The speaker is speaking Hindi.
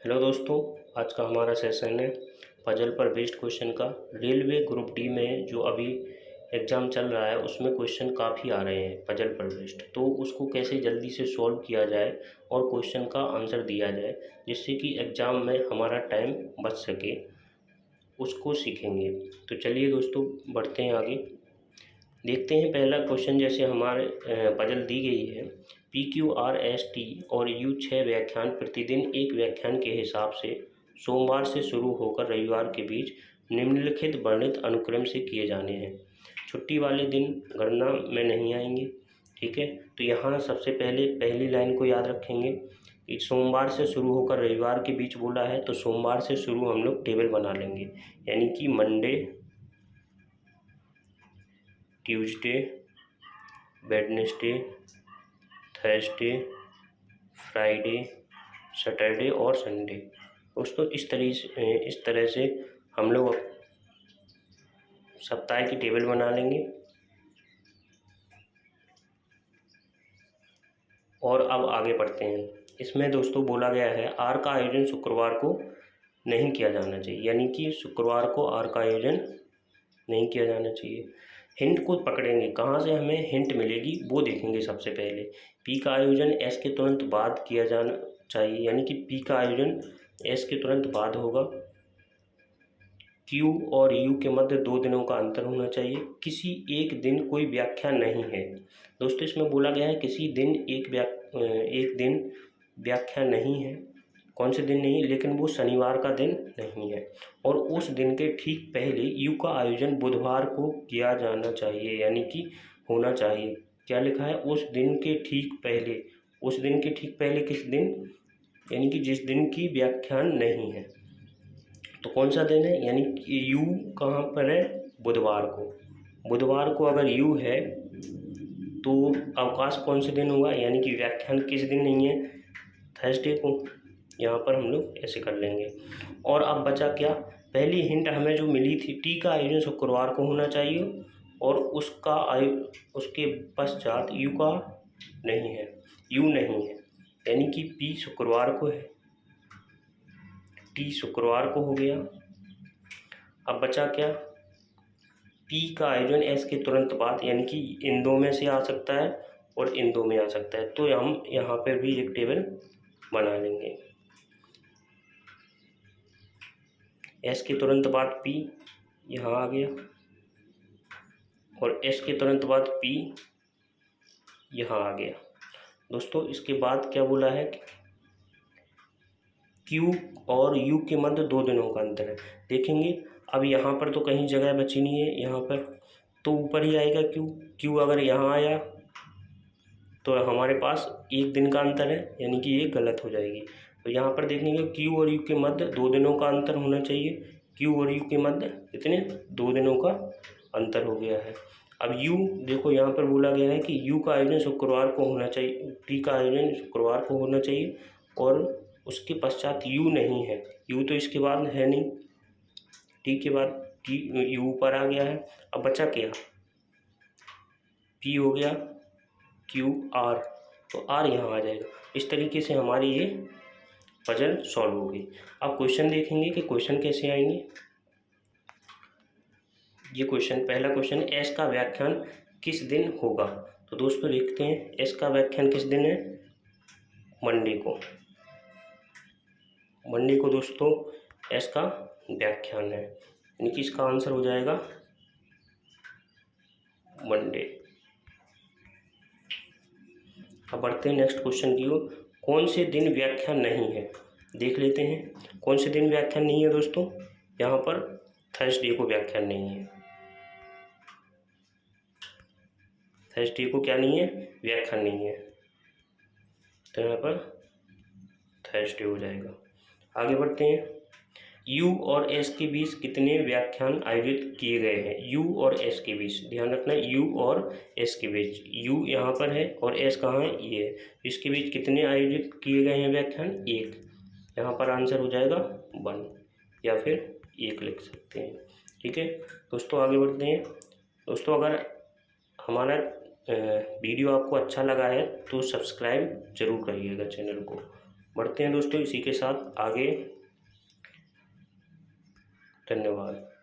हेलो दोस्तों, आज का हमारा सेशन है पजल पर बेस्ड क्वेश्चन का। रेलवे ग्रुप डी में जो अभी एग्ज़ाम चल रहा है उसमें क्वेश्चन काफ़ी आ रहे हैं पजल पर बेस्ड, तो उसको कैसे जल्दी से सॉल्व किया जाए और क्वेश्चन का आंसर दिया जाए जिससे कि एग्ज़ाम में हमारा टाइम बच सके, उसको सीखेंगे। तो चलिए दोस्तों बढ़ते हैं आगे। देखते हैं पहला क्वेश्चन। जैसे हमारे पजल दी गई है PQRST और U 6 व्याख्यान प्रतिदिन एक व्याख्यान के हिसाब से सोमवार से शुरू होकर रविवार के बीच निम्नलिखित वर्णित अनुक्रम से किए जाने हैं। छुट्टी वाले दिन गणना में नहीं आएंगे, ठीक है। तो यहाँ सबसे पहले पहली लाइन को याद रखेंगे कि सोमवार से शुरू होकर रविवार के बीच बोला है, तो सोमवार से शुरू हम लोग टेबल बना लेंगे, यानी कि Monday, Tuesday, Wednesday, Thursday, Friday, Saturday और संडे। दोस्तों इस तरह से हम लोग सप्ताह की टेबल बना लेंगे। और अब आगे बढ़ते हैं। इसमें दोस्तों बोला गया है आर का आयोजन शुक्रवार को नहीं किया जाना चाहिए, यानी कि शुक्रवार को आर का आयोजन नहीं किया जाना चाहिए। हिंट को पकड़ेंगे, कहाँ से हमें हिंट मिलेगी वो देखेंगे। सबसे पहले पी का आयोजन एस के तुरंत बाद किया जाना चाहिए, यानी कि पी का आयोजन एस के तुरंत बाद होगा। क्यू और यू के मध्य 2 दिनों का अंतर होना चाहिए। किसी एक दिन कोई व्याख्या नहीं है। दोस्तों इसमें बोला गया है किसी दिन एक दिन व्याख्या नहीं है। कौन से दिन नहीं है? लेकिन वो शनिवार का दिन नहीं है। और उस दिन के ठीक पहले यू का आयोजन बुधवार को किया जाना चाहिए, यानी कि होना चाहिए। क्या लिखा है? उस दिन के ठीक पहले। उस दिन के ठीक पहले किस दिन? यानी कि जिस दिन की व्याख्यान नहीं है। तो कौन सा दिन है? यानी कि यू कहाँ पर है? बुधवार को। बुधवार को अगर यू है तो अवकाश कौन से दिन होगा? यानी कि व्याख्यान किस दिन नहीं है? थर्सडे को। यहाँ पर हम लोग ऐसे कर लेंगे। और अब बचा क्या? पहली हिंट हमें जो मिली थी, टी का आयोजन शुक्रवार को होना चाहिए और उसके पश्चात यू का नहीं है, यू नहीं है, यानी कि पी शुक्रवार को है, टी शुक्रवार को हो गया। अब बचा क्या? पी का आयोजन एस के तुरंत बाद, यानी कि इन दो में से आ सकता है और इन दो में आ सकता है। तो हम यहाँ पर भी एक टेबल बना लेंगे। एस के तुरंत बाद पी यहाँ आ गया और एस के तुरंत बाद पी यहाँ आ गया। दोस्तों इसके बाद क्या बोला है? क्यू और यू के मध्य 2 दिनों का अंतर है। देखेंगे अब यहाँ पर तो कहीं जगह बची नहीं है, यहाँ पर तो ऊपर ही आएगा क्यू। क्यू अगर यहाँ आया तो हमारे पास 1 दिन का अंतर है, यानी कि ये गलत हो जाएगी। तो यहाँ पर देखेंगे क्यू और यू के मध्य 2 दिनों का अंतर होना चाहिए। क्यू और यू के मध्य कितने? 2 दिनों का अंतर हो गया है। अब यू देखो, यहाँ पर बोला गया है कि यू का आयोजन शुक्रवार को होना चाहिए, टी का आयोजन शुक्रवार को होना चाहिए और उसके पश्चात यू नहीं है। यू तो इसके बाद है नहीं, टी के बाद टी यू ऊपर आ गया है। अब बचा क्या? पी हो गया, क्यू, आर, तो आर यहाँ आ जाएगा। इस तरीके से हमारी ये पजल सॉल्व हो गई। अब क्वेश्चन देखेंगे कि क्वेश्चन कैसे आएंगे। ये क्वेश्चन, पहला क्वेश्चन, एस का व्याख्यान किस दिन होगा? तो दोस्तों देखते हैं एस का व्याख्यान किस दिन है? मंडे को। मंडे को दोस्तों एस का व्याख्यान है, यानी कि इसका आंसर हो जाएगा मंडे। अब बढ़ते हैं नेक्स्ट क्वेश्चन की ओर। कौन से दिन व्याख्यान नहीं है? देख लेते हैं कौन से दिन व्याख्यान नहीं है। दोस्तों यहाँ पर थर्सडे को व्याख्यान नहीं है। थर्सडे को क्या नहीं है? व्याख्यान नहीं है, तो यहाँ पर थर्सडे हो जाएगा। आगे बढ़ते हैं। यू और एस के बीच कितने व्याख्यान आयोजित किए गए हैं? यू और एस के बीच, ध्यान रखना, यू और एस के बीच। यू यहाँ पर है और एस कहाँ है? ये है। इसके बीच कितने आयोजित किए गए हैं व्याख्यान? 1। यहाँ पर आंसर हो जाएगा 1 या फिर 1 लिख सकते हैं, ठीक है। दोस्तों आगे बढ़ते हैं। दोस्तों अगर हमारा वीडियो आपको अच्छा लगा है तो सब्सक्राइब जरूर करिएगा चैनल को। बढ़ते हैं दोस्तों इसी के साथ आगे। धन्यवाद।